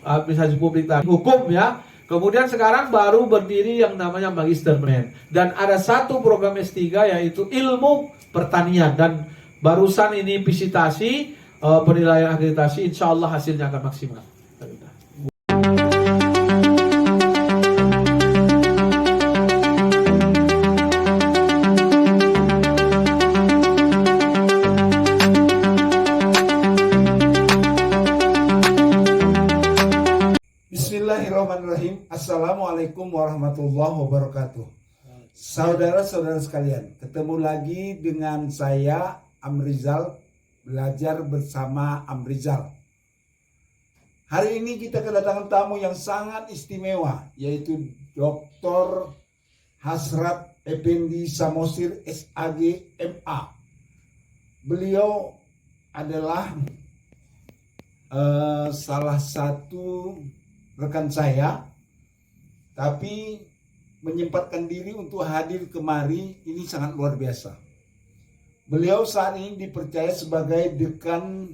administrasi publik tadi, hukum ya. Kemudian sekarang baru berdiri yang namanya Magister Men. Dan ada satu program S3 yaitu ilmu pertanian. Dan barusan ini visitasi, penilaian akreditasi, insya Allah hasilnya akan maksimal. Bismillahirrahmanirrahim. Assalamualaikum warahmatullahi wabarakatuh. Saudara-saudara sekalian, ketemu lagi dengan saya Amrizal, belajar bersama Amrizal. Hari ini kita kedatangan tamu yang sangat istimewa, yaitu Dr. Hasrat Effendi Samosir SAG MA. Beliau adalah salah satu rekan saya, tapi menyempatkan diri untuk hadir kemari ini sangat luar biasa. Beliau saat ini dipercaya sebagai Dekan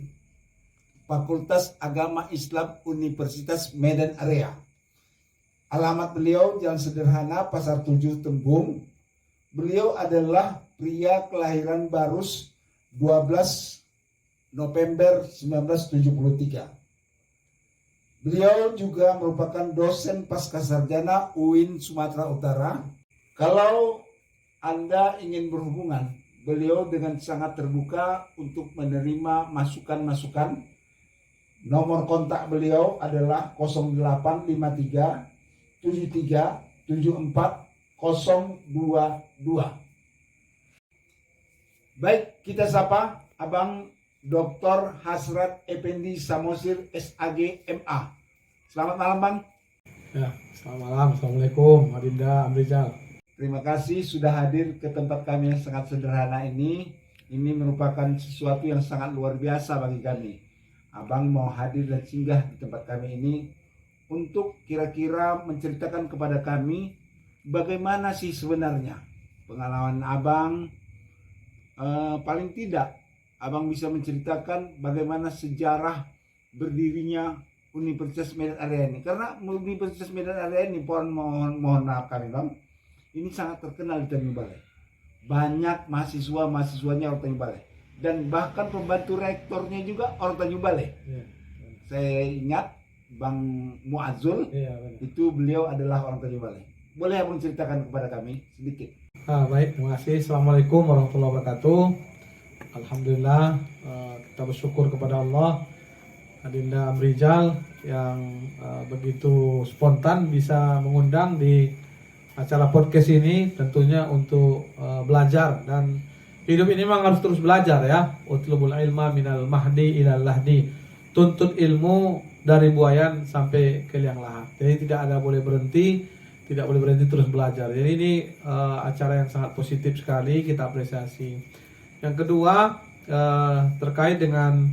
Fakultas Agama Islam Universitas Medan Area. Alamat beliau Jalan Sederhana, Pasar 7, Tembung. Beliau adalah pria kelahiran Barus 12 November 1973. Beliau juga merupakan dosen pascasarjana UIN Sumatera Utara. Kalau Anda ingin berhubungan, beliau dengan sangat terbuka untuk menerima masukan-masukan. Nomor kontak beliau adalah 0853 73 74 022. Baik, kita sapa Abang Dr. Hasrat Effendi Samosir SAG MA. Selamat malam, Bang. Ya, selamat malam. Assalamualaikum, Adinda Amrizal. Terima kasih sudah hadir ke tempat kami yang sangat sederhana ini. Ini merupakan sesuatu yang sangat luar biasa bagi kami. Abang mau hadir dan singgah di tempat kami ini untuk kira-kira menceritakan kepada kami bagaimana sih sebenarnya pengalaman Abang. Paling tidak Abang bisa menceritakan bagaimana sejarah berdirinya Universitas Medan Area ini. Karena Universitas Medan Area ini, mohon maaf kami Bang, ini sangat terkenal di Tanjung Balai. Banyak mahasiswanya orang Tanjung Balai. Dan bahkan pembantu rektornya juga orang Tanjung Balai. Ya, saya ingat Bang Muazzul, ya, itu beliau adalah orang Tanjung Balai. Boleh Abang ceritakan kepada kami sedikit? Baik, terima kasih. Assalamualaikum warahmatullahi wabarakatuh. Alhamdulillah, kita bersyukur kepada Allah, Adinda Amrizal yang begitu spontan bisa mengundang di acara podcast ini, tentunya untuk belajar. Dan hidup ini memang harus terus belajar ya. Utlubul ilma minal mahdi ilal lahdi. Tuntut ilmu dari buayan sampai ke liang lahat. Jadi tidak ada boleh berhenti, tidak boleh berhenti, terus belajar. Jadi ini acara yang sangat positif sekali, kita apresiasi. Yang kedua, terkait dengan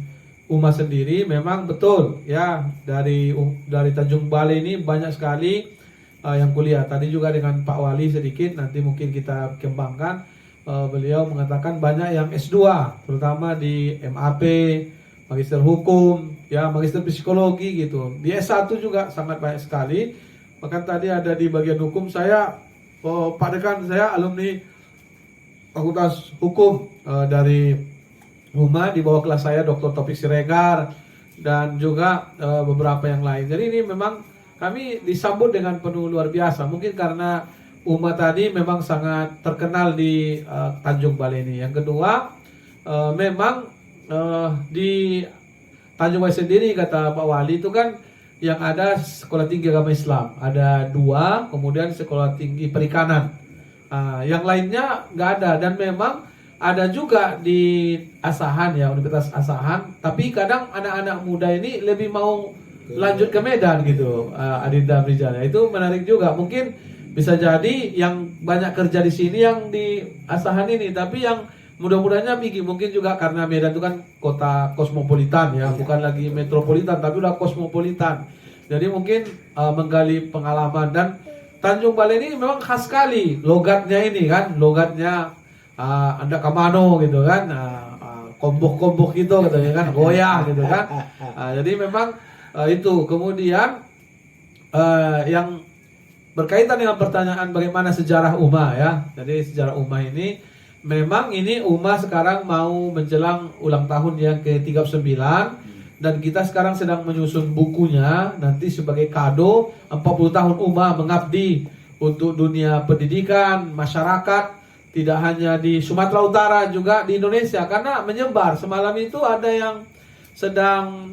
UMA sendiri, memang betul ya, dari Tanjung Balai ini banyak sekali yang kuliah. Tadi juga dengan Pak Wali sedikit, nanti mungkin kita kembangkan. Beliau mengatakan banyak yang S2, terutama di MAP, Magister Hukum, ya Magister Psikologi gitu. Di S1 juga sangat banyak sekali. Bahkan tadi ada di bagian hukum, saya Pak Dekan, saya alumni Fakultas Hukum dari UMA, di bawah kelas saya Dr. Taufik Siregar dan juga beberapa yang lain. Jadi ini memang kami disambut dengan penuh luar biasa. Mungkin karena UMA tadi memang sangat terkenal di Tanjung Balai ini. Yang kedua, memang di Tanjung Balai sendiri, kata Pak Wali, itu kan yang ada sekolah tinggi agama Islam. Ada 2, kemudian sekolah tinggi perikanan. Yang lainnya nggak ada. Dan memang ada juga di Asahan ya, Universitas Asahan. Tapi kadang anak-anak muda ini lebih mau lanjut ke Medan gitu, Adinda Amrizal. Itu menarik juga. Mungkin bisa jadi yang banyak kerja di sini yang di Asahan ini, tapi yang mudah-mudahnya mungkin juga karena Medan itu kan kota kosmopolitan ya, bukan lagi metropolitan tapi udah kosmopolitan. Jadi mungkin menggali pengalaman. Dan Tanjung Balai ini memang khas sekali logatnya ini kan, logatnya Anda kamano gitu kan, kombok-kombok gitu ya kan, goyah gitu kan. Jadi memang Itu kemudian yang berkaitan dengan pertanyaan bagaimana sejarah Uma ya. Jadi sejarah Uma ini memang ini Uma sekarang mau menjelang ulang tahun yang ke-39 dan kita sekarang sedang menyusun bukunya nanti sebagai kado 40 tahun Uma mengabdi untuk dunia pendidikan, masyarakat, tidak hanya di Sumatera Utara juga di Indonesia karena menyebar. Semalam itu ada yang sedang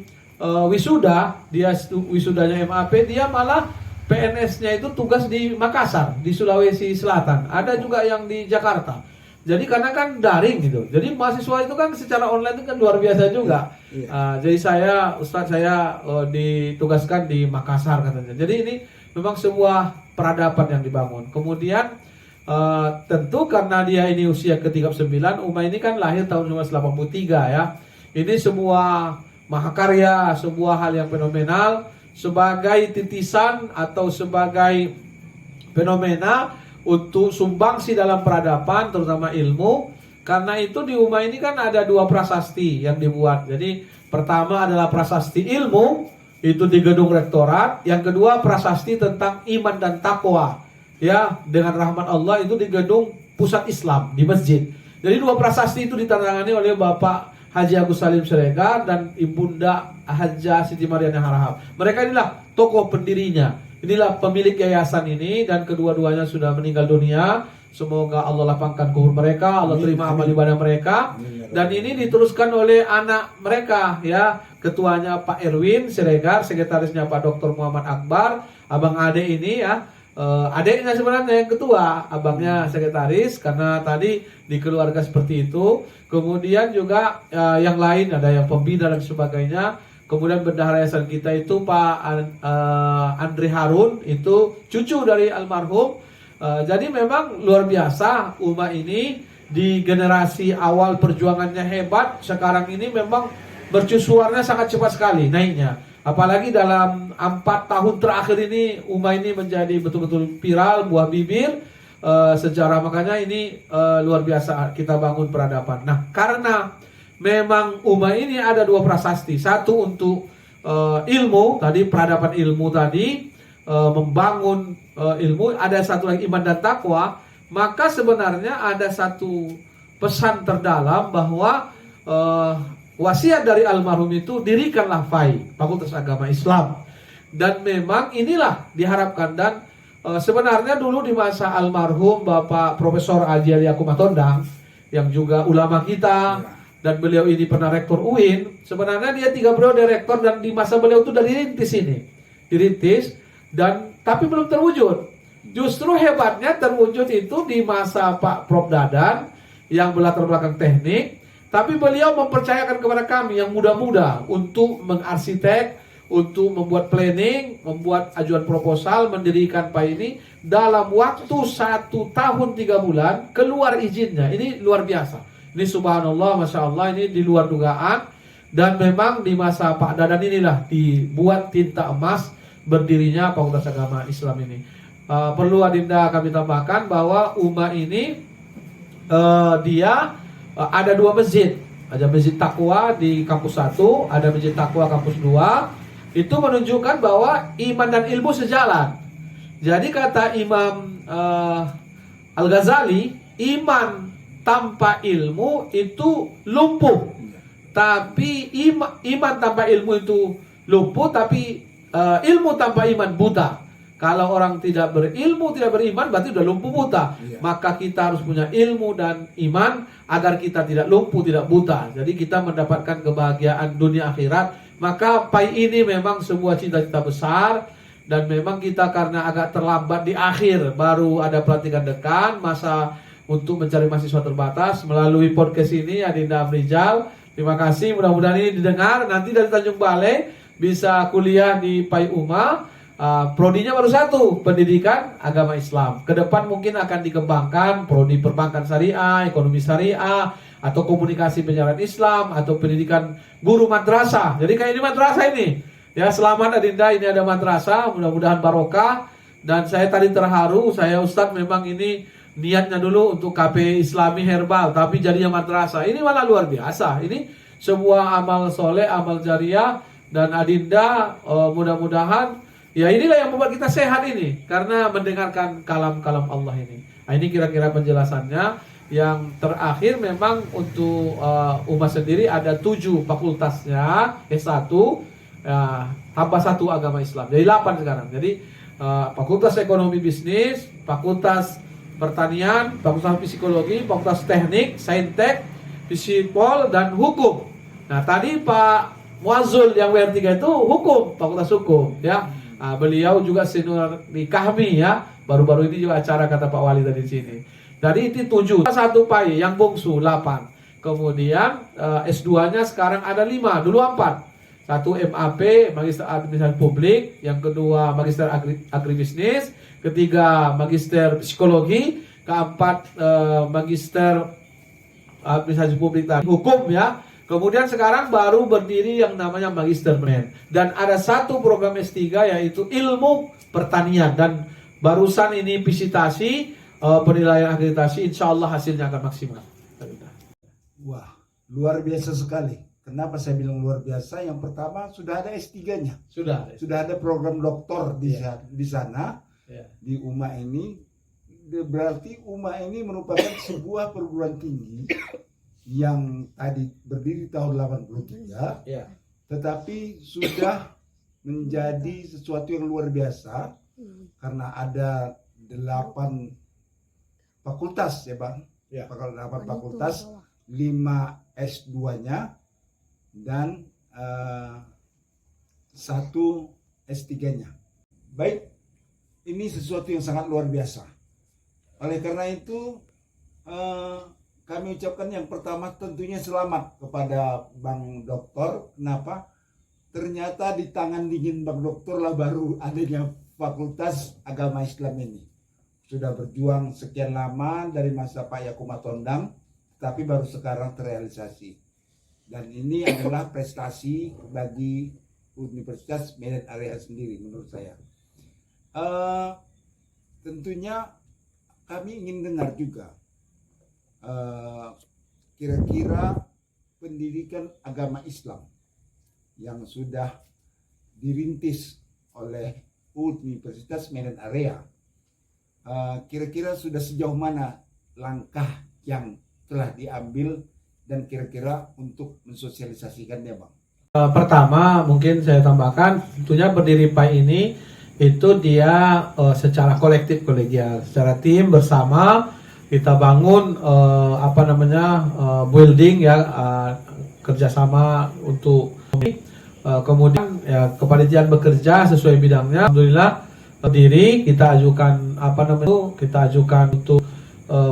wisuda, dia wisudanya MAP, dia malah PNS-nya itu tugas di Makassar, di Sulawesi Selatan. Ada juga yang di Jakarta. Jadi karena kan daring gitu. Jadi mahasiswa itu kan secara online itu kan luar biasa juga. Jadi Ustadz saya ditugaskan di Makassar katanya. Jadi ini memang sebuah peradaban yang dibangun. Kemudian tentu karena dia ini usia ke-39, Uma ini kan lahir tahun 1983 ya. Ini sebuah mahakarya, sebuah hal yang fenomenal sebagai titisan atau sebagai fenomena untuk sumbangsi dalam peradaban terutama ilmu. Karena itu di Uma ini kan ada 2 prasasti yang dibuat. Jadi pertama adalah prasasti ilmu, itu di gedung rektorat. Yang kedua prasasti tentang iman dan takwa, ya, dengan rahmat Allah, itu di gedung pusat Islam di masjid. Jadi 2 prasasti itu ditandatangani oleh Bapak Haji Agus Salim Siregar dan Ibunda Hajah Siti Mariana Harahap. Mereka inilah tokoh pendirinya, inilah pemilik yayasan ini, dan kedua-duanya sudah meninggal dunia. Semoga Allah lapangkan kubur mereka, Allah terima amal ibadah mereka. Dan ini diteruskan oleh anak mereka, ya, ketuanya Pak Erwin Siregar, sekretarisnya Pak Dr. Muhammad Akbar, abang ade ini ya. Adiknya sebenarnya yang ketua, abangnya sekretaris, karena tadi di keluarga seperti itu. Kemudian juga yang lain ada yang pembina dan sebagainya. Kemudian bendahara yayasan kita itu Pak Andri Harun, itu cucu dari almarhum. Jadi memang luar biasa Uma ini di generasi awal perjuangannya hebat. Sekarang ini memang mercusuarnya sangat cepat sekali naiknya. Apalagi dalam 4 tahun terakhir ini Uma ini menjadi betul-betul viral, buah bibir sejarah. Makanya ini luar biasa kita bangun peradaban. Nah, karena memang Uma ini ada 2 prasasti. Satu untuk ilmu, tadi peradaban ilmu tadi, membangun ilmu. Ada satu lagi iman dan takwa. Maka sebenarnya ada satu pesan terdalam bahwa wasiat dari almarhum itu dirikanlah FAI, Fakultas Agama Islam. Dan memang inilah diharapkan. Dan sebenarnya dulu di masa almarhum Bapak Profesor Haji Ali Yakup Matondang, yang juga ulama kita, dan beliau ini pernah rektor UIN. Sebenarnya dia 3 periode rektor, dan di masa beliau itu dari dirintis ini, dirintis, dan tapi belum terwujud. Justru hebatnya terwujud itu di masa Pak Prof Dadan yang berlatar belakang teknik. Tapi beliau mempercayakan kepada kami yang muda-muda untuk mengarsitek, untuk membuat planning, membuat ajuan proposal, mendirikan PAI ini. Dalam waktu 1 tahun 3 bulan keluar izinnya. Ini luar biasa. Ini subhanallah, masya Allah, ini di luar dugaan. Dan memang di masa Pak Dadan inilah dibuat tinta emas berdirinya Fakultas Agama Islam ini. Perlu adinda kami tambahkan bahwa Uma ini dia ada 2 masjid. Ada Masjid Taqwa di kampus 1, ada Masjid Taqwa kampus 2. Itu menunjukkan bahwa iman dan ilmu sejalan. Jadi kata Imam Al-Ghazali, iman tanpa ilmu itu lumpuh. Tapi iman tanpa ilmu itu lumpuh, tapi ilmu tanpa iman buta. Kalau orang tidak berilmu, tidak beriman, berarti sudah lumpuh buta. Maka kita harus punya ilmu dan iman agar kita tidak lumpuh, tidak buta. Jadi kita mendapatkan kebahagiaan dunia akhirat. Maka PAI ini memang sebuah cita-cita besar. Dan memang kita karena agak terlambat di akhir, baru ada pelatihan dekan, masa untuk mencari mahasiswa terbatas. Melalui podcast ini, Adinda Amrijal, terima kasih. Mudah-mudahan ini didengar. Nanti dari Tanjung Balai bisa kuliah di PAI Uma. Prodinya baru 1, pendidikan agama Islam. Kedepan mungkin akan dikembangkan prodi perbankan syariah, ekonomi syariah, atau komunikasi penyiaran Islam, atau pendidikan guru madrasah. Jadi kayak ini madrasah ini. Ya, selamat Adinda, ini ada madrasah, mudah-mudahan barokah. Dan saya tadi terharu, saya Ustadz memang ini niatnya dulu untuk KP Islami Herbal, tapi jadinya madrasah. Ini malah luar biasa. Ini sebuah amal soleh, amal jariah dan Adinda, mudah-mudahan ya inilah yang membuat kita sehat ini karena mendengarkan kalam-kalam Allah ini. Nah, ini kira-kira penjelasannya. Yang terakhir memang untuk umat sendiri ada 7 fakultasnya S1, tambah 1 agama Islam, jadi 8 sekarang. Jadi fakultas ekonomi bisnis, fakultas pertanian, fakultas psikologi, fakultas teknik, saintek, fisipol, dan hukum. Nah tadi Pak Muazzul yang WR3 itu hukum, fakultas hukum ya. Beliau juga senior di Kahmi ya. Baru-baru ini juga acara kata Pak Wali tadi di sini. Dari itu 7, 1 PAI, yang bungsu 8. Kemudian S2-nya sekarang ada 5, dulu 4. 1 MAP, Magister Administrasi Publik, yang kedua Magister Agribisnis, ketiga Magister Psikologi, keempat Magister Administrasi Publik dan Hukum ya. Kemudian sekarang baru berdiri yang namanya Magister Men. Dan ada 1 program S3 yaitu Ilmu Pertanian, dan barusan ini visitasi penilaian akreditasi, insya Allah hasilnya akan maksimal. Wah, luar biasa sekali. Kenapa saya bilang luar biasa? Yang pertama sudah ada S3-nya. Sudah ada program doktor di sana, di UMA ini. Berarti UMA ini merupakan sebuah perguruan tinggi yang tadi berdiri tahun 83, tetapi sudah menjadi sesuatu yang luar biasa karena ada 8 fakultas ya Bang, 8 fakultas, 5 S2-nya dan 1 S3-nya. Baik, ini sesuatu yang sangat luar biasa. Oleh karena itu kami ucapkan yang pertama tentunya selamat kepada Bang Doktor. Kenapa? Ternyata di tangan dingin Bang Doktor lah baru adanya Fakultas Agama Islam ini. Sudah berjuang sekian lama dari masa Pak Yakumah Tondang, tapi baru sekarang terrealisasi. Dan ini adalah prestasi bagi Universitas Medan Area sendiri menurut saya. Tentunya kami ingin dengar juga kira-kira pendidikan agama Islam yang sudah dirintis oleh Universitas Medan Area, kira-kira sudah sejauh mana langkah yang telah diambil dan kira-kira untuk mensosialisasikannya Bang? Pertama mungkin saya tambahkan, tentunya berdiri PAI ini itu dia secara kolektif kolegial, secara tim bersama kita bangun building ya, kerjasama untuk kemudian ya kepanitiaan bekerja sesuai bidangnya. Alhamdulillah berdiri, kita ajukan kita ajukan untuk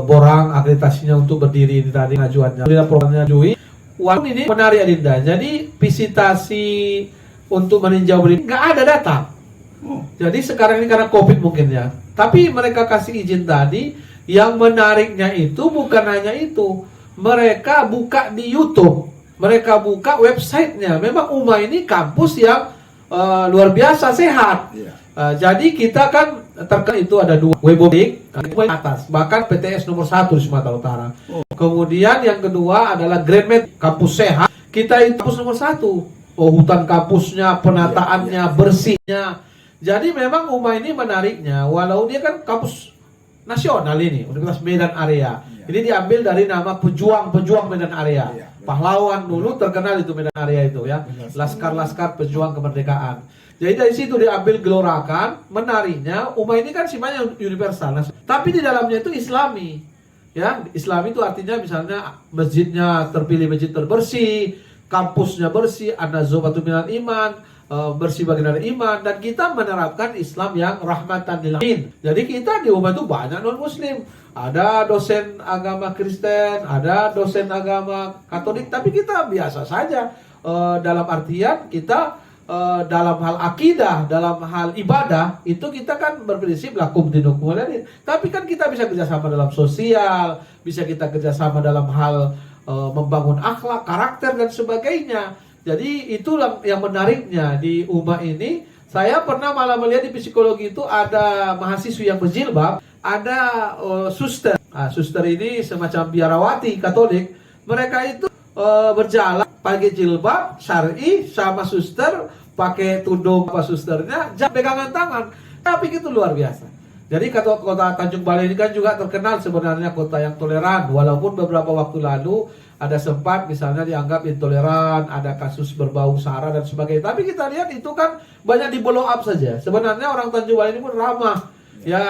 borang akreditasinya untuk berdiri ini tadi ajuannya. Alhamdulillah programnya Jui. Walaupun ini menarik Adinda. Jadi visitasi untuk meninjau berdiri nggak ada data. Jadi sekarang ini karena COVID mungkin ya. Tapi mereka kasih izin tadi. Yang menariknya itu bukan hanya itu. Mereka buka di YouTube. Mereka buka websitenya. Memang UMA ini kampus yang luar biasa sehat. Jadi kita kan terkait itu ada 2 Webodik atas, bahkan PTS nomor 1 di Sumatera Utara. Kemudian yang kedua adalah GrandMed kampus sehat. Kita itu kampus nomor 1. Hutan kampusnya, penataannya, bersihnya. Jadi memang UMA ini menariknya, walau dia kan kampus nasional ini, Universitas Medan Area. Ini diambil dari nama pejuang Medan Area. Pahlawan dulu terkenal itu Medan Area itu ya. Laskar-laskar pejuang kemerdekaan. Jadi dari situ diambil gelorakan. Menariknya UMA ini kan sifatnya universal. Tapi di dalamnya itu Islami. Ya, Islami itu artinya misalnya masjidnya terpilih masjid terbersih, kampusnya bersih, an-nazafatu minal iman, bersih bagian dari iman, dan kita menerapkan Islam yang rahmatan lil alamin. Jadi kita di UMA itu banyak non muslim. Ada dosen agama Kristen, ada dosen agama Katolik, tapi kita biasa saja. Dalam artian kita dalam hal akidah, dalam hal ibadah, itu kita kan berprinsip lakum dinukum waliyadin. Tapi kan kita bisa kerjasama dalam sosial, bisa kita kerjasama dalam hal membangun akhlak, karakter, dan sebagainya. Jadi itulah yang menariknya di UMA ini. Saya pernah malah melihat di psikologi itu ada mahasiswi yang berjilbab, ada suster. Suster ini semacam biarawati Katolik. Mereka itu berjalan pakai jilbab syar'i sama suster pakai tudung apa susternya, jangan pegangan tangan. Tapi itu luar biasa. Jadi kota Tanjung Balai ini kan juga terkenal sebenarnya kota yang toleran, walaupun beberapa waktu lalu ada sempat misalnya dianggap intoleran, ada kasus berbau sara dan sebagainya. Tapi kita lihat itu kan banyak di blow up saja. Sebenarnya orang Tanjung Balai ini pun ramah. Ya,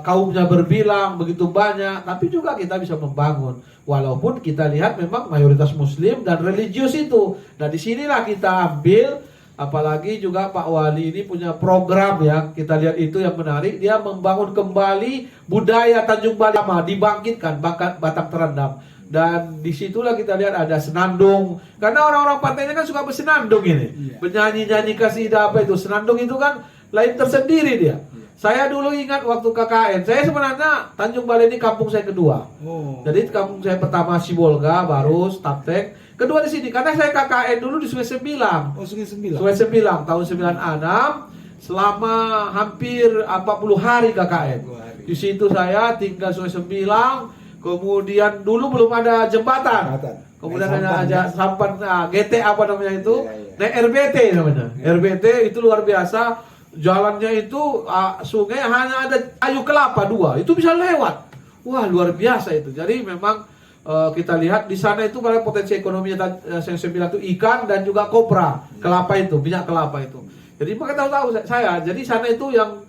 kaumnya berbilang begitu banyak, tapi juga kita bisa membangun. Walaupun kita lihat memang mayoritas muslim dan religius itu. Nah, disinilah kita ambil, apalagi juga Pak Wali ini punya program ya, kita lihat itu yang menarik. Dia membangun kembali budaya Tanjung Balai lama, dibangkitkan Batang Terendam. Dan disitulah kita lihat ada senandung. Karena orang-orang pantainya kan suka bersenandung ini, penyanyi-nyanyi kasidah apa itu. Senandung itu kan lain tersendiri dia. Saya dulu ingat waktu KKN, saya sebenarnya Tanjung Balai ini kampung saya kedua. Jadi kampung saya pertama Sibolga, baru Staptek. Kedua di sini, karena saya KKN dulu di Sungai Sembilang. Sungai Sembilang. Sungai Sembilang, tahun 96, selama hampir 40 hari KKN. Di situ saya tinggal Sungai Sembilang, kemudian dulu belum ada jembatan. Kemudian ada sampan, GT apa namanya itu, naik RBT namanya. RBT itu luar biasa. Jalannya itu sungai hanya ada kayu kelapa 2, itu bisa lewat. Wah, luar biasa itu. Jadi memang kita lihat di sana itu pada potensi ekonomi yang saya bilang itu ikan dan juga kopra, kelapa itu, minyak kelapa itu. Jadi makanya tahu saya. Jadi sana itu yang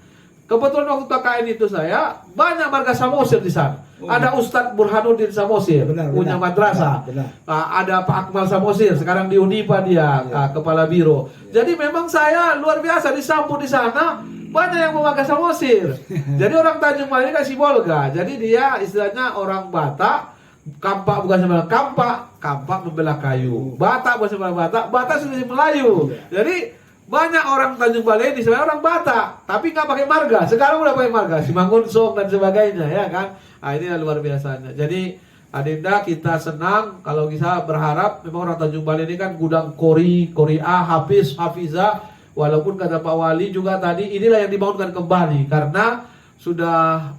kebetulan waktu KKN itu saya banyak marga Samosir di sana. Ada Ustadz Burhanuddin Samosir, punya madrasah. Ada Pak Akmal Samosir, sekarang di Unipa dia, kepala biro. Jadi memang saya luar biasa disambut di sana. Banyak yang memakai Samosir. Jadi orang Tanjung Balai ini kasih Bolga. Jadi dia istilahnya orang Batak. Kampak bukan sebelah kampak membelah kayu. Batak bukan sebelah Batak sudah Melayu. Jadi banyak orang Tanjung Balai ini sebenarnya orang Batak, tapi nggak pakai marga. Sekarang udah pakai marga, Simangunsong dan sebagainya, ya kan? Nah, ini luar biasanya. Jadi Adinda, kita senang kalau kita berharap memang orang Tanjung Balai ini kan gudang Qori'ah, Hafizah. Walaupun kata Pak Wali juga tadi, inilah yang dibangunkan kembali karena sudah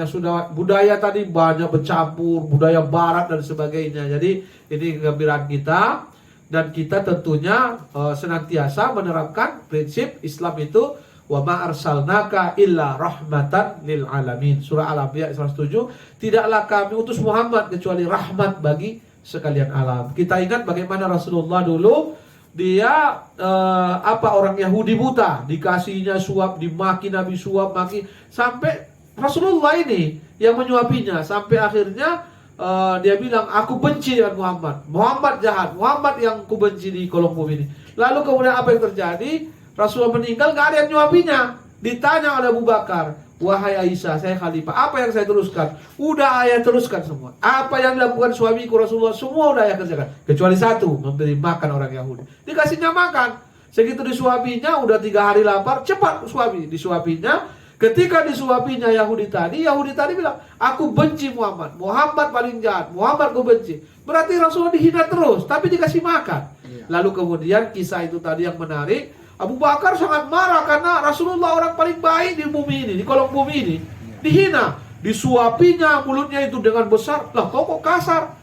sudah budaya tadi banyak bercampur, budaya barat dan sebagainya. Jadi ini kegembiraan kita. Dan kita tentunya senantiasa menerapkan prinsip Islam itu wa ma arsalnaka illa rahmatan lil alamin. Surah Al-Anbiya 107, tidaklah kami utus Muhammad kecuali rahmat bagi sekalian alam. Kita ingat bagaimana Rasulullah dulu dia orang Yahudi buta, dikasihnya suap, dimaki Nabi suap, maki sampai Rasulullah ini yang menyuapinya sampai akhirnya dia bilang, aku benci dengan Muhammad. Muhammad jahat, Muhammad yang ku benci di kolong bumi ini. Lalu kemudian apa yang terjadi? Rasulullah meninggal, gak ada yang nyuapinya. Ditanya oleh Abu Bakar, wahai Aisyah, saya khalifah, apa yang saya teruskan? Udah ayah teruskan semua. Apa yang dilakukan suamiku Rasulullah, semua udah ayah kerjakan. Kecuali satu, memberi makan orang Yahudi. Dikasihnya makan. Segitu disuapinya, udah 3 hari lapar, cepat suami. Disuapinya. Ketika disuapinya Yahudi tadi bilang, aku benci Muhammad. Muhammad paling jahat. Muhammad ku benci. Berarti Rasulullah dihina terus, tapi dikasih makan. Lalu kemudian kisah itu tadi yang menarik. Abu Bakar sangat marah karena Rasulullah orang paling baik di bumi ini, di kolong bumi ini. Dihina. Disuapinya mulutnya itu dengan besar. Lah kau kok kasar?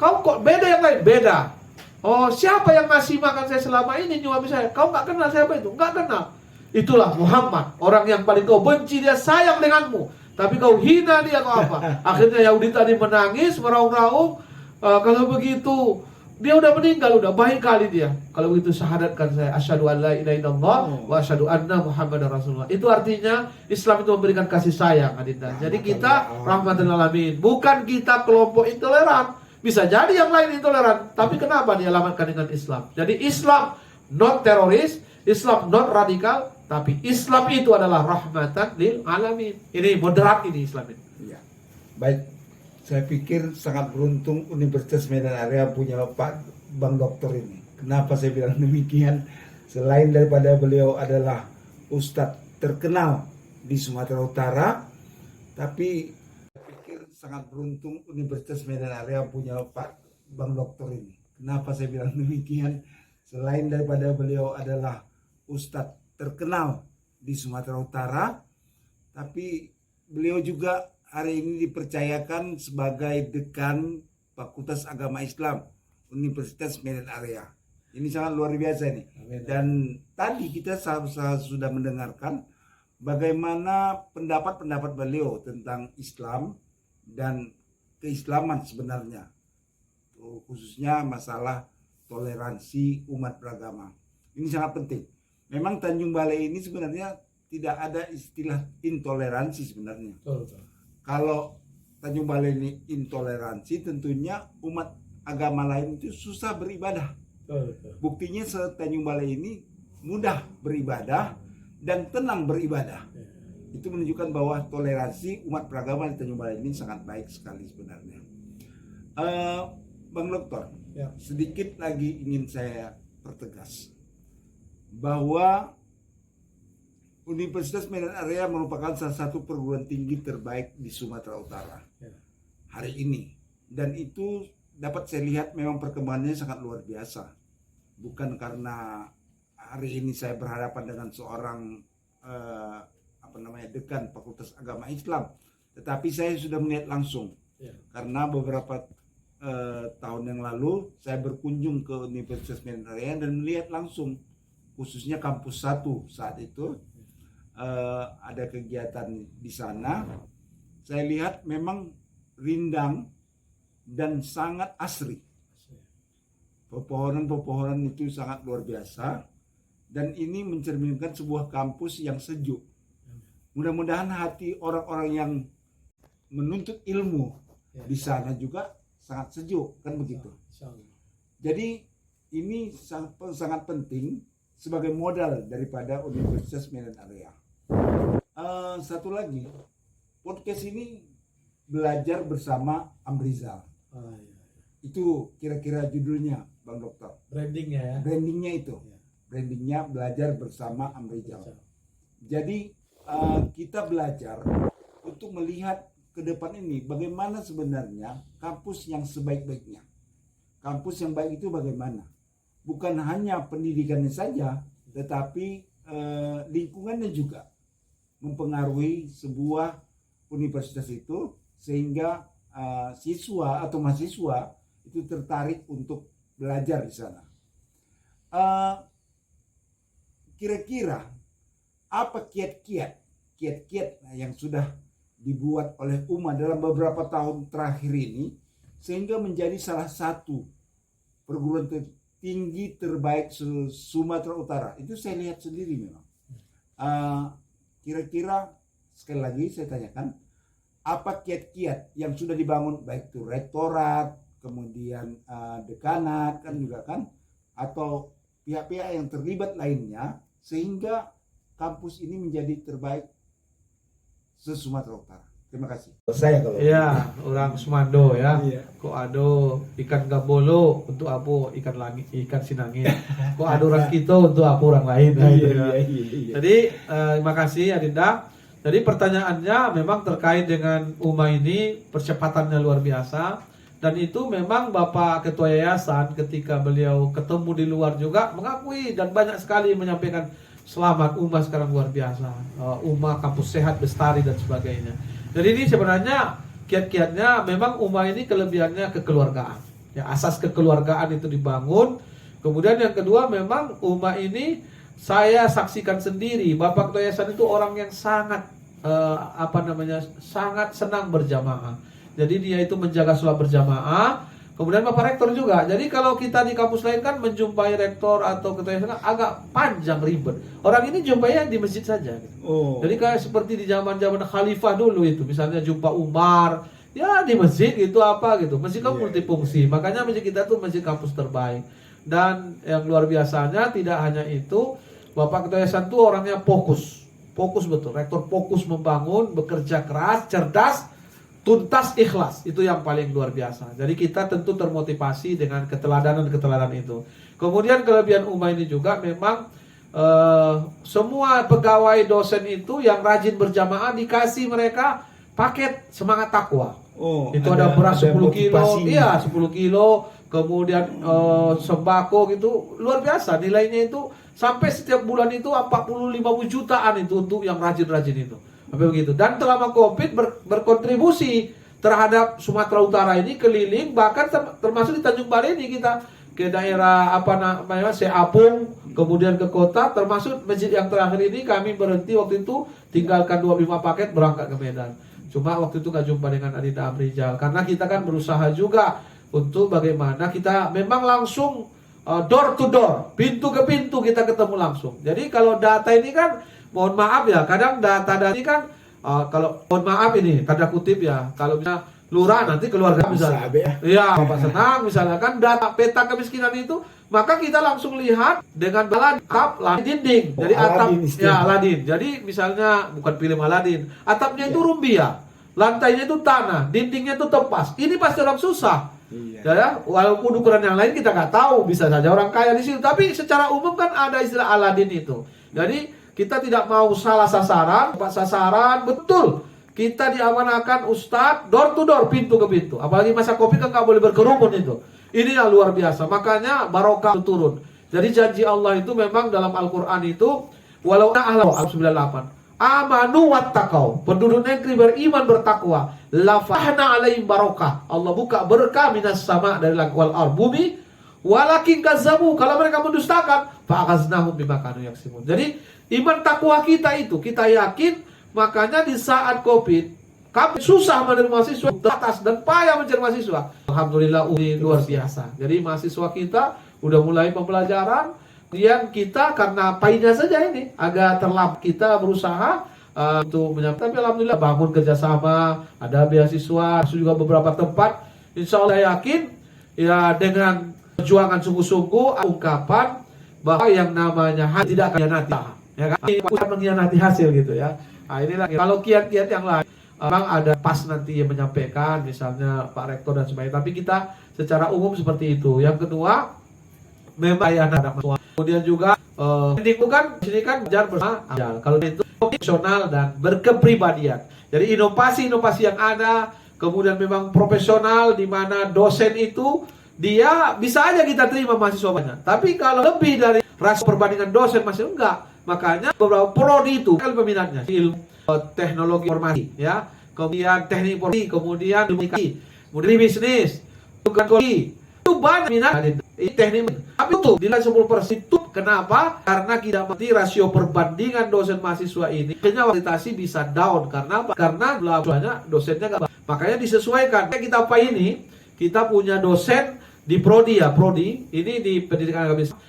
Kau kok beda yang lain? Beda. Oh, siapa yang ngasih makan saya selama ini nyuapi saya? Kau gak kenal siapa itu? Gak kenal. Itulah Muhammad, orang yang paling kau benci, dia sayang denganmu, tapi kau hina dia, kau apa? Akhirnya Yahudi tadi menangis, meraung-raung. Kalau begitu, dia udah meninggal, udah baik kali dia. Kalau begitu syahadatkan saya, asyhadu an la ilaha illallah wa asyhadu anna Muhammadar Rasulullah. Itu artinya Islam itu memberikan kasih sayang, Adinda. Jadi kita rahmatan alamin, bukan kita kelompok intoleran. Bisa jadi yang lain intoleran, tapi kenapa dialamatkan dengan Islam? Jadi Islam not teroris, Islam not radikal, tapi Islam itu adalah rahmatan lil alamin. Ini moderat ini Islam ini. Iya. Baik. Saya pikir sangat beruntung Universitas Medan Area punya Pak Bang Dokter ini. Kenapa saya bilang demikian? Selain daripada beliau adalah ustadz terkenal di Sumatera Utara, tapi saya pikir sangat beruntung Universitas Medan Area punya Pak Bang Dokter ini. Kenapa saya bilang demikian? Selain daripada beliau adalah ustadz terkenal di Sumatera Utara, tapi beliau juga hari ini dipercayakan sebagai dekan Fakultas Agama Islam Universitas Medan Area. Ini sangat luar biasa nih. Amin. Dan tadi kita sudah mendengarkan bagaimana pendapat-pendapat beliau tentang Islam dan keislaman sebenarnya, khususnya masalah toleransi umat beragama. Ini sangat penting. Memang Tanjung Balai ini sebenarnya tidak ada istilah intoleransi sebenarnya. Betul. Kalau Tanjung Balai ini intoleransi, tentunya umat agama lain itu susah beribadah. Betul. Buktinya Tanjung Balai ini mudah beribadah dan tenang beribadah. Itu menunjukkan bahwa toleransi umat beragama di Tanjung Balai ini sangat baik sekali sebenarnya. Bang Dokter, Ya. sedikit lagi ingin saya pertegas bahwa Universitas Medan Area merupakan salah satu perguruan tinggi terbaik di Sumatera Utara Ya. hari ini, dan itu dapat saya lihat memang perkembangannya sangat luar biasa. Bukan karena hari ini saya berhadapan dengan seorang dekan Fakultas Agama Islam, tetapi saya sudah melihat langsung. Ya. Karena beberapa tahun yang lalu saya berkunjung ke Universitas Medan Area dan melihat langsung, khususnya kampus 1 saat itu ada kegiatan di sana. Saya lihat memang rindang dan sangat asri. Pepohonan-pepohonan itu sangat luar biasa, dan ini mencerminkan sebuah kampus yang sejuk. Mudah-mudahan hati orang-orang yang menuntut ilmu di sana juga sangat sejuk, kan begitu. Jadi ini sangat penting sebagai modal daripada Universitas Medan Area. Satu lagi, podcast ini belajar bersama Amrizal. Itu kira-kira judulnya, Bang Dokter. Brandingnya ya. Brandingnya itu. Ya. Brandingnya belajar bersama Amrizal. Jadi kita belajar untuk melihat ke depan ini bagaimana sebenarnya kampus yang sebaik-baiknya. Kampus yang baik itu bagaimana? Bukan hanya pendidikannya saja, tetapi lingkungannya juga mempengaruhi sebuah universitas itu, sehingga siswa atau mahasiswa itu tertarik untuk belajar di sana. Kira-kira apa kiat-kiat yang sudah dibuat oleh UMA dalam beberapa tahun terakhir ini sehingga menjadi salah satu perguruan tinggi terbaik Sumatera Utara? Itu saya lihat sendiri memang. Kira-kira sekali lagi saya tanyakan, apa kiat-kiat yang sudah dibangun, baik itu rektorat, kemudian dekanat kan juga kan, atau pihak-pihak yang terlibat lainnya, sehingga kampus ini menjadi terbaik se-Sumatera Utara. Terima kasih. Saya kalau Iya, orang Sumando ya. Iya. Kok ada ikan gabolo untuk apa ikan langit, ikan sinangit. Kok ada orang kita untuk apa orang lain. Nah, itu ya. Jadi terima kasih Adinda. Jadi pertanyaannya memang terkait dengan UMA ini, percepatannya luar biasa. Dan itu memang Bapak Ketua Yayasan ketika beliau ketemu di luar juga mengakui dan banyak sekali menyampaikan selamat UMA sekarang luar biasa. UMA kampus sehat, bestari dan sebagainya. Jadi ini sebenarnya kiat-kiatnya memang UMA ini kelebihannya kekeluargaan. Ya, asas kekeluargaan itu dibangun. Kemudian yang kedua memang UMA ini saya saksikan sendiri, Bapak Ketua Yayasan itu orang yang sangat sangat senang berjamaah. Jadi dia itu menjaga sholat berjamaah. Kemudian Bapak Rektor juga. Jadi kalau kita di kampus lain kan menjumpai rektor atau ketua yayasan agak panjang ribet. Orang ini jumpanya di masjid saja. Oh. Jadi kayak seperti di zaman-zaman khalifah dulu itu, misalnya jumpa Umar, ya di masjid gitu apa gitu. Masjid kan multifungsi. Makanya masjid kita tuh masjid kampus terbaik. Dan yang luar biasanya tidak hanya itu, Bapak Ketua Yayasan tuh orangnya fokus. Fokus betul. Rektor fokus membangun, bekerja keras, cerdas, tuntas, ikhlas. Itu yang paling luar biasa. Jadi kita tentu termotivasi dengan keteladanan itu. Kemudian kelebihan UMA ini juga memang semua pegawai dosen itu yang rajin berjamaah dikasih mereka paket semangat takwa. Oh, itu ada beras 10 kilo, iya 10 kilo, kemudian sembako gitu, luar biasa nilainya itu sampai setiap bulan itu 45 jutaan itu untuk yang rajin-rajin itu. Sampai begitu. Dan selama Covid berkontribusi terhadap Sumatera Utara ini keliling, bahkan termasuk di Tanjung Balai ini kita ke daerah apa namanya Seapung, kemudian ke kota, termasuk masjid yang terakhir ini kami berhenti waktu itu tinggalkan 25 paket berangkat ke Medan. Cuma waktu itu gak jumpa dengan Adinda Amrijal karena kita kan berusaha juga untuk bagaimana kita memang langsung door to door, pintu ke pintu kita ketemu langsung. Jadi kalau data ini kan, mohon maaf ya, kadang data ini kan kalau mohon maaf ini tanda kutip ya, kalau bisa lurah nanti keluarga misalnya, iya Bapak senang misalnya kan data peta kemiskinan itu, maka kita langsung lihat dengan atap dinding, jadi atap ya Aladin. Jadi misalnya bukan film Aladin, atapnya itu rumbia, lantainya itu tanah, dindingnya itu tepas. Ini pasti orang susah. Ya, walaupun ukuran yang lain kita nggak tahu, bisa saja orang kaya di situ. Tapi secara umum kan ada istilah Aladin itu. Jadi kita tidak mau salah sasaran, tepat sasaran, betul. Kita diamanakan Ustadz door to door, pintu ke pintu. Apalagi masa Covid kan nggak boleh berkerumun itu. Ini yang luar biasa. Makanya barokah itu turun. Jadi janji Allah itu memang dalam Al-Quran itu, walau na'alau 98. Amanu wattaqau, penduduk negeri beriman bertakwa, lafahna alaihim barokah, Allah buka berkah minas sama dari langit wal ard, bumi, walakin kazzabu, kalau mereka mendustakan, fa'akhaznahum bima kanu yaksibun. Jadi iman takwa kita itu kita yakin, makanya di saat Covid kami susah menerima mahasiswa atas dan payah mencari mahasiswa. Alhamdulillah ini luar biasa. Jadi mahasiswa kita udah mulai pembelajaran. Kemudian kita karena payahnya saja ini agak terlambat, kita berusaha untuk menyampaikan. Tapi alhamdulillah bangun kerjasama, ada beasiswa juga beberapa tempat. Insya Allah yakin ya dengan perjuangan sungguh-sungguh, ungkapan bahwa yang namanya hati tidak akan mengkhianati, ya kan? Bukan mengkhianati hasil gitu ya. Nah, inilah kalau kiat-kiat yang lain, memang ada pas nanti yang menyampaikan, misalnya Pak Rektor dan sebagainya. Tapi kita secara umum seperti itu. Yang kedua, memang anak mahasiswa. Kemudian juga itu kan sini kan belajar bersama. Kalau itu profesional dan berkepribadian. Jadi inovasi-inovasi yang ada, kemudian memang profesional di mana dosen itu dia bisa aja kita terima mahasiswa banyak. Tapi kalau lebih dari rasa perbandingan dosen masih enggak. Makanya beberapa prodi itu kan peminatnya ilmu teknologi informasi ya, kemudian teknik informasi, kemudian komunikasi, kemudian bisnis, ekonomi. Itu banyak minat teknik. Tapi itu nilai 10% itu kenapa? Karena kita mengerti rasio perbandingan dosen mahasiswa ini. Akhirnya kualitasnya bisa down karena apa? Karena banyak dosennya nggak. Makanya disesuaikan. Kayak kita apa ini? Kita punya dosen di prodi ya, prodi ini di pendidikan agama Islam.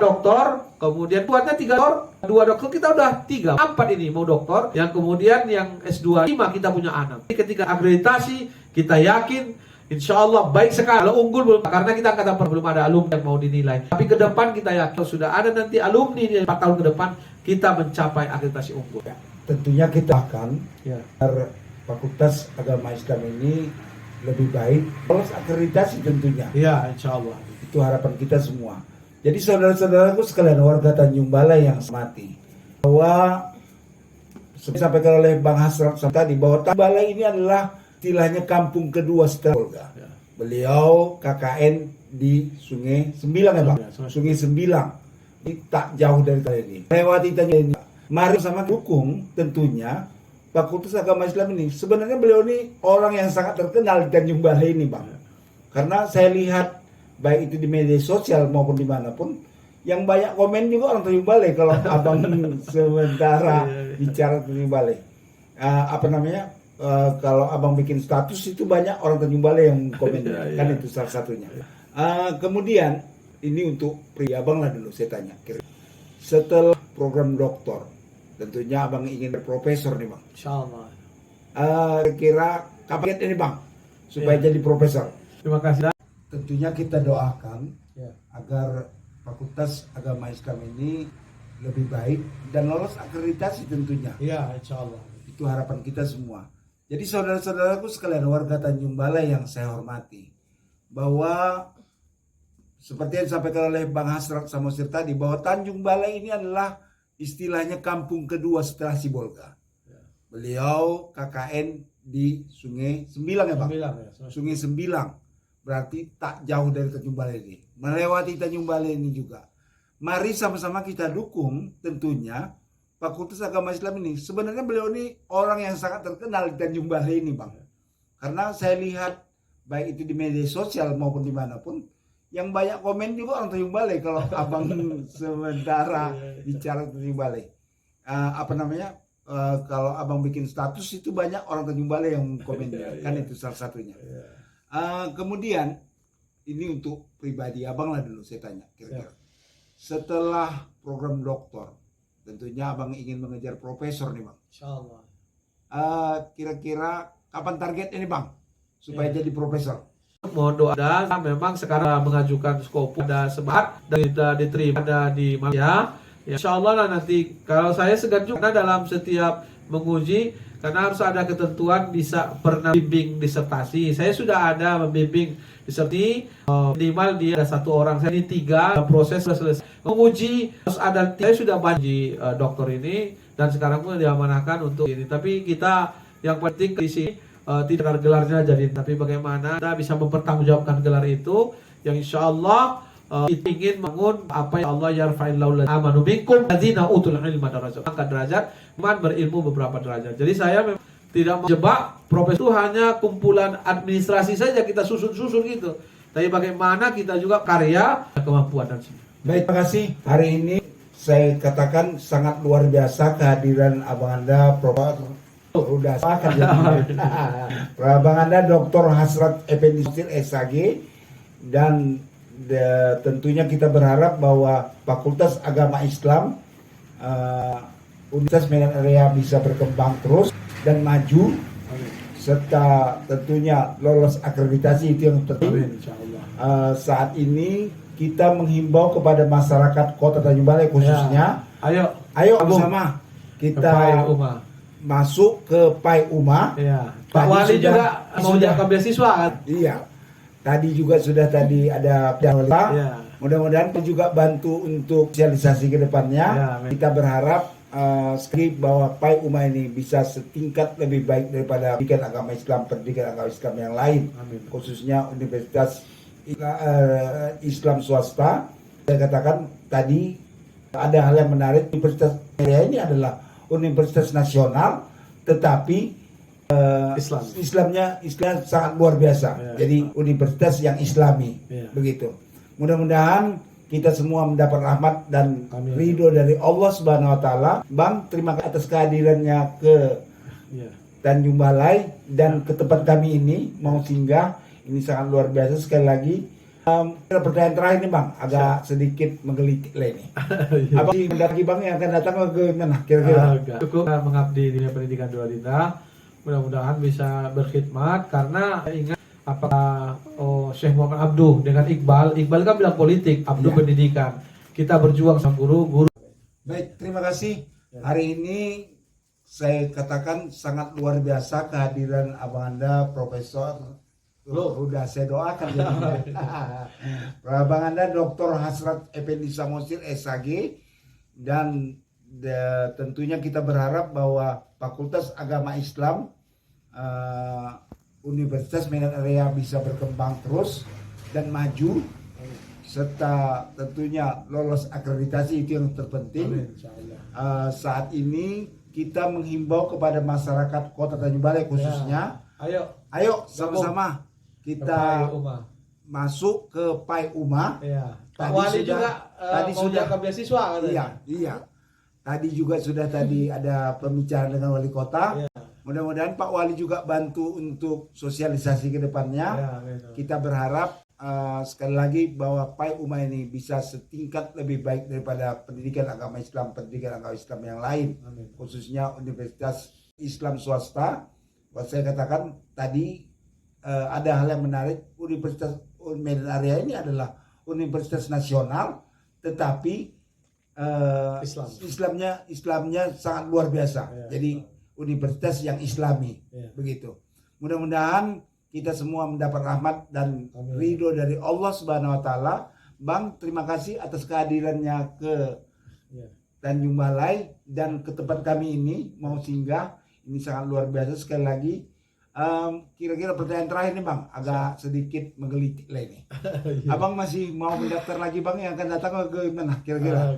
Doktor, kemudian buatnya 3 doktor, 2 dokter kita udah 3, 4 ini mau doktor. Yang kemudian yang S2 5 kita punya 6. Ketika akreditasi kita yakin insya Allah baik sekali. Kalau unggul belum, karena kita angkatan belum ada alumni yang mau dinilai. Tapi ke depan kita yakin sudah ada nanti alumni di 4 tahun ke depan kita mencapai akreditasi unggul. Ya, tentunya kita akan agar Fakultas Agama Islam ini lebih baik, lolos akreditasi tentunya. Ya, insya Allah. Itu harapan kita semua. Jadi saudara-saudaraku sekalian warga Tanjung Balai yang semati, bahwa disampaikan oleh Bang Hasrat tadi bahwa Tanjung Balai ini adalah istilahnya kampung kedua setelah Volga. Ya. Beliau KKN di Sungai Sembilang ya Bang? Ya, Sungai Sembilang. Ini tak jauh dari kali ini. Lewati Tanjung ini. Mari sama dukung tentunya Fakultas Agama Islam ini. Sebenarnya beliau ini orang yang sangat terkenal di Tanjung Balai ini Bang. Ya. Karena saya lihat baik itu di media sosial maupun dimanapun, yang banyak komen juga orang Tanjung Balai kalau abang sementara bicara Tanjung Balai. Apa namanya? Kalau abang bikin status itu banyak orang Tanjung Balai yang komen kan itu salah satunya. Kemudian ini untuk pria abang lah dulu saya tanya. Setelah program doktor, tentunya abang ingin berprofesor nih Bang. Insyaallah. Kira kapan ini Bang supaya jadi profesor? Terima kasih. Tentunya kita doakan agar Fakultas Agama Islam ini lebih baik dan lolos akreditasi tentunya. Iya, insyaallah. Itu harapan kita semua. Jadi saudara-saudaraku sekalian warga Tanjung Balai yang saya hormati, bahwa seperti yang disampaikan oleh Bang Hasrat Samosir tadi, bahwa Tanjung Balai ini adalah istilahnya kampung kedua setelah Sibolga. Beliau KKN di Sungai Sembilang ya Bang? Sungai Sembilang. Berarti tak jauh dari Tanjung Balai ini. Melewati Tanjung Balai ini juga. Mari sama-sama kita dukung tentunya Fakultas Agama Islam ini. Sebenarnya beliau ini orang yang sangat terkenal di Tanjung Balai ini Bang. Karena saya lihat baik itu di media sosial maupun dimanapun, yang banyak komen juga orang Tanjung Balai kalau abang sementara bicara Tanjung Balai. Kalau abang bikin status itu banyak orang Tanjung Balai yang komen, kan itu salah satunya. Kemudian ini untuk pribadi abang lah dulu saya tanya kira-kira. Setelah program doktor, tentunya abang ingin mengejar profesor nih bang. Insyaallah. Kira-kira kapan target ini bang supaya jadi profesor? Mohon doa. Dan memang sekarang mengajukan skopu ada sebat dan sudah diterima ada di Malaysia. Ya, insya Allah lah nanti kalau saya segan juga dalam setiap menguji karena harus ada ketentuan bisa pernah bimbing disertasi. Saya sudah ada membimbing disertasi minimal dia ada 1 orang. Saya ini 3 proses selesai. Menguji harus ada. Saya sudah banyak di dokter ini dan sekarang pun diamanahkan untuk ini. Tapi kita yang penting di sini tidak gelarnya jadi, tapi bagaimana kita bisa mempertanggungjawabkan gelar itu yang insya Allah kita ingin bangun apa yang Allah yarfa'illahu ladzina amanu minkum ladzina utul ilma darajat, angkat derajat iman berilmu beberapa derajat. Jadi saya memang tidak menjebak profesi itu hanya kumpulan administrasi saja kita susun-susun gitu. Tapi bagaimana kita juga karya, kemampuan dan sebagainya. Baik, terima kasih. Hari ini saya katakan sangat luar biasa kehadiran abang Anda Profesor Ruda Abang Anda Dr. Hasrat Effendi SAG, dan tentunya kita berharap bahwa Fakultas Agama Islam Universitas Medan Area bisa berkembang terus dan maju, serta tentunya lolos akreditasi, itu yang penting. Saat ini kita menghimbau kepada masyarakat Kota Tanjung Balai khususnya, ayo bersama kita masuk ke Pai Uma. Ya. Pak Wali juga mau jaga beasiswa kan? Iya. Tadi juga sudah ada wali. Ya. Mudah-mudahan juga bantu untuk sosialisasi ke depannya. Ya, kita berharap sekali bahwa Pai Uma ini bisa setingkat lebih baik daripada pendidikan agama Islam yang lain. Amin. Khususnya Universitas Islam swasta. Saya katakan tadi ada hal yang menarik, Universitas ini adalah Universitas nasional, tetapi Islamnya sangat luar biasa. Jadi universitas yang Islami, begitu. Mudah-mudahan kita semua mendapat rahmat dan ridho dari Allah Subhanahu Wa Taala. Bang, terima kasih atas kehadirannya ke Tanjung Balai dan ke tempat kami ini mau singgah. Ini sangat luar biasa sekali lagi. Pertanyaan terakhir nih bang, agak sedikit menggelitik lah ini. Apa lagi bang yang akan datang ke mana kira-kira? Cukup mengabdi di pendidikan Dua-Dinda, mudah-mudahan bisa berkhidmat karena ingat apakah Syekh Muhammad Abduh dengan Iqbal kan bilang politik, Abduh pendidikan. Kita berjuang sama guru. Baik, terima kasih. Hari ini saya katakan sangat luar biasa kehadiran abang Anda Profesor Ruda, saya doakan abang Anda Dr. Hasrat Effendi SAG, dan tentunya kita berharap bahwa Fakultas Agama Islam Universitas Medan Area bisa berkembang terus dan maju, serta tentunya lolos akreditasi, itu yang terpenting. Saat ini kita menghimbau kepada masyarakat Kota Tanjung Balai khususnya, ayo sama-sama kita masuk ke Pai Uma. Pak Wali juga mau jaga beasiswa katanya. Iya. Tadi juga sudah ada pembicaraan dengan wali kota. Mudah-mudahan Pak Wali juga bantu untuk sosialisasi ke depannya. Kita berharap sekali lagi bahwa Pai Uma ini bisa setingkat lebih baik daripada pendidikan agama Islam yang lain. Khususnya Universitas Islam swasta. Saya katakan tadi ada hal yang menarik, Universitas Medan Area ini adalah universitas nasional, tetapi Islamnya sangat luar biasa. Jadi universitas yang Islami, begitu. Mudah-mudahan kita semua mendapat rahmat dan ridho dari Allah Subhanahu Wa Taala. Bang, terima kasih atas kehadirannya ke Tanjung Balai dan ke tempat kami ini mau singgah. Ini sangat luar biasa sekali lagi. Kira-kira pertanyaan terakhir nih bang, agak sedikit menggelitik lah ini. Abang masih mau mendaftar lagi bang yang akan datang ke mana kira-kira?